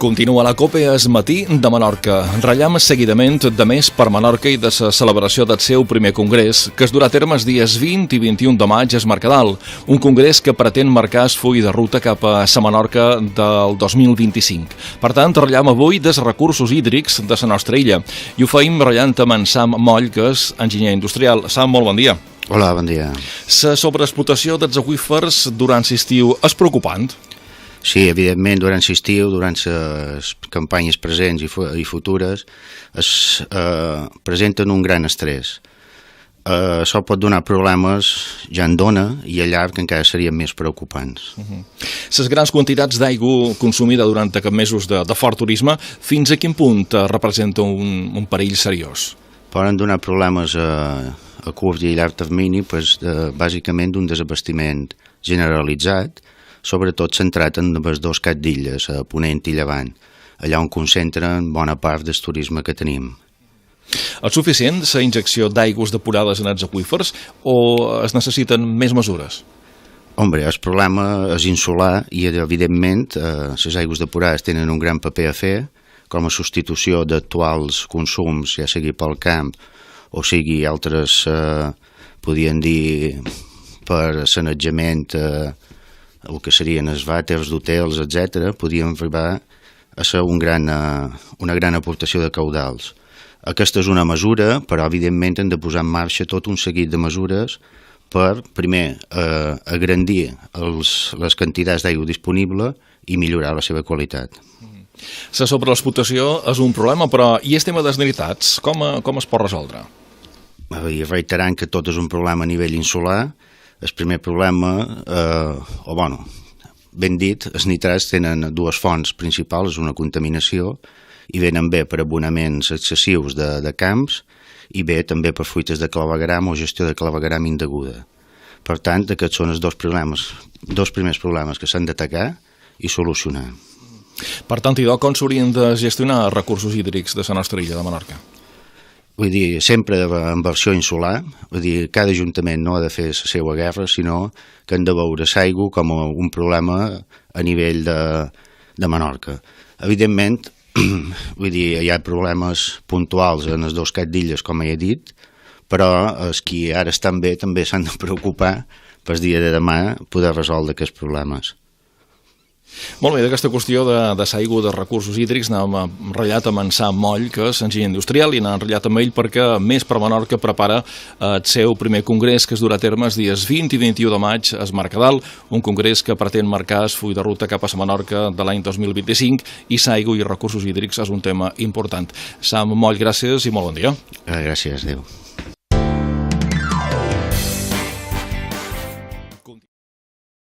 Continua la Copa es matí de Menorca. Rellam seguidament de més per Menorca i de la celebració del seu primer congrés, que es durà a terme els dies 20 i 21 de maig a Mercadal. Un congrés que pretén marcar el full de ruta cap a la Menorca del 2025. Per tant, rellam avui dels recursos hídrics de la nostra illa. I ho feim rellant amb en Sam Moll, que és enginyer industrial. Sam, molt bon dia. Hola, bon dia. La sobreexplotació dels aqüífers durant l'estiu és preocupant? Sí, evidentment, durant l'estiu, durant les campanyes presents i futures, es presenten un gran estrès. Això pot donar problemes, ja en dona, i a llarg encara serien més preocupants. Les grans quantitats d'aigua consumida durant aquests mesos de fort turisme, fins a quin punt representa un perill seriós? Poden donar problemes a curt i llarg termini, bàsicament d'un desabastiment generalitzat, sobretot centrat en els dos caps d'illes, a Ponent i Llevant, allà on concentren bona part del turisme que tenim. És suficient la injecció d'aigües depurades en els aqüífers o es necessiten més mesures? Hombre, el problema és insular i, evidentment, les aigües depurades tenen un gran paper a fer com a substitució d'actuals consums, ja sigui pel camp o sigui altres, podríem dir, per sanejament, el que serien els vàters d'hotels, etc., podien arribar a ser una gran aportació de caudals. Aquesta és una mesura, però evidentment hem de posar en marxa tot un seguit de mesures per, primer, agrandir les quantitats d'aigua disponible i millorar la seva qualitat. La sobreexplotació és un problema, però i el tema dels nitrats, com es pot resoldre? Reiterant que tot és un problema a nivell insular. El primer problema, ben dit, els nitrats tenen dues fonts principals, una contaminació, i venen bé per abonaments excessius de camps i bé també per fuites de clavegueram o gestió de clavegueram indeguda. Per tant, aquests són els dos primers problemes que s'han d'atacar i solucionar. Per tant, idò, com s'haurien de gestionar els recursos hídrics de la nostra illa de Menorca? Vull dir, sempre en versió insular, vull dir, cada ajuntament no ha de fer la seva guerra, sinó que han de veure l'aigua com un problema a nivell de Menorca. Evidentment, vull dir, hi ha problemes puntuals en els dos caps d'illes, com he dit, però els qui ara estan bé també s'han de preocupar pel dia de demà poder resoldre aquests problemes. Molt bé, d'aquesta qüestió de l'aigua, de recursos hídrics, n'hem ratllat amb en Sam Moll, que és enginyer industrial, i n'hem ratllat amb ell perquè Més per Menorca prepara el seu primer congrés que es durà a terme els dies 20 i 21 de maig a Mercadal, un congrés que pretén marcar el full de ruta cap a la Menorca de l'any 2025 i l'aigua i recursos hídrics és un tema important. Sam Moll, gràcies i molt bon dia. Gràcies, adéu.